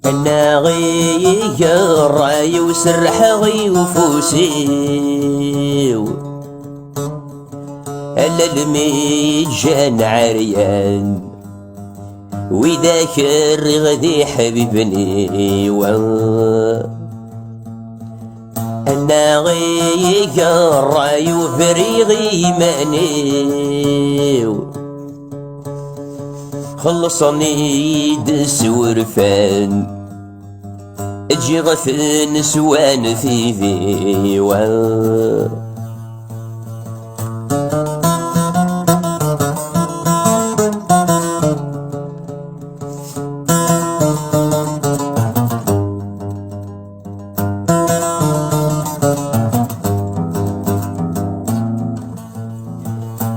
أنا غي الراي وسرح غي وفوسيو ألا الميجان عريان وذاك الرغدي حبيبني أنا غي الراي وفريغي مانيو خلصني دس ورفان اجي غث نسوان في ذيوان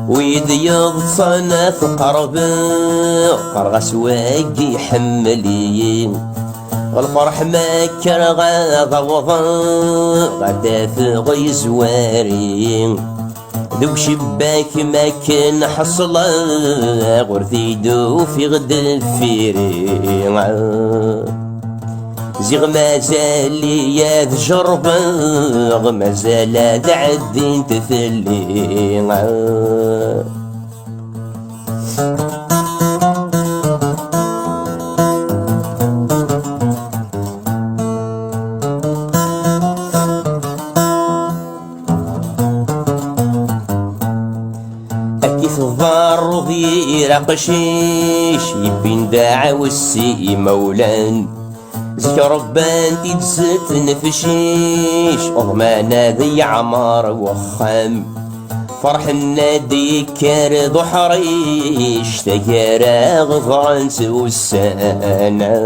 ويديض صنف قرب قرغس واقي حملين الفرح ما كرغا غوضا غدا في غي زوارين ذو شباك ما كان حصلا غرثيدو في غد الفيرين زيغ مازال يا ذجربا مازال ذا عدين تثلين أكيث الضار ضير قشيش يبين داع والسي مولان زي ربان تجزت نفشيش أضمانا ذي عمار وخام فرح النادي كار ضحريش تجارا غفران سوسانا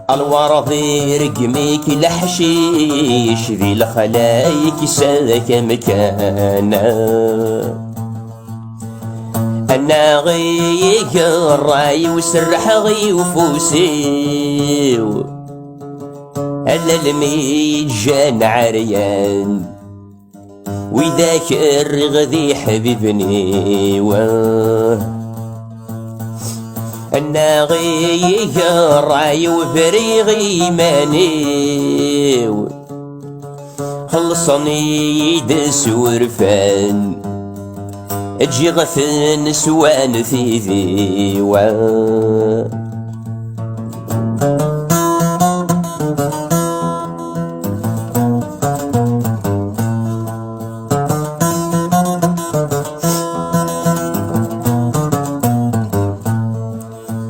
الورضي رقميك لحشيش ذي الخلايك ساك مكانا أنا غي الراي وسرح غي وفوسيو ألا الميجان عريان وذاك الرغذي حبيبني أنا غي الراي وفريغي مانيو خلصني دس ورفان اجي غث نسوان في ذيوان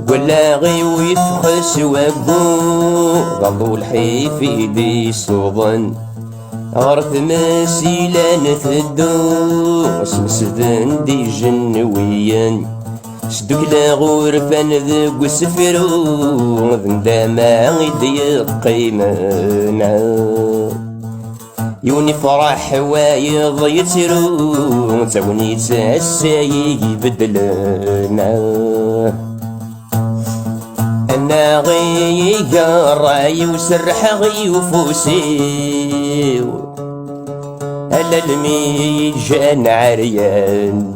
ولا غي ويفخس وابو غضو الحيفي دي صوضن عرف مسيلان ثدو اسمسدن دي جنويا شدوك لا غرفان ذوق سفرو ذنداما غيدي قيمنا يوني فرح وايض يترو تاوني تاساي يبدلنا أنا غي الراي وسرح غي وفوسيو ألا الميجان عريان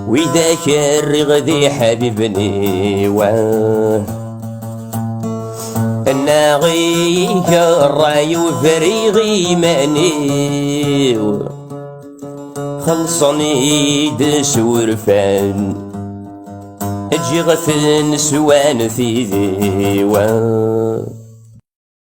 وذاك الرغذي حبيبني أنا غي الراي وفريغي مانيو خلصني دس ورفان اجي غث نسوان في ذيوان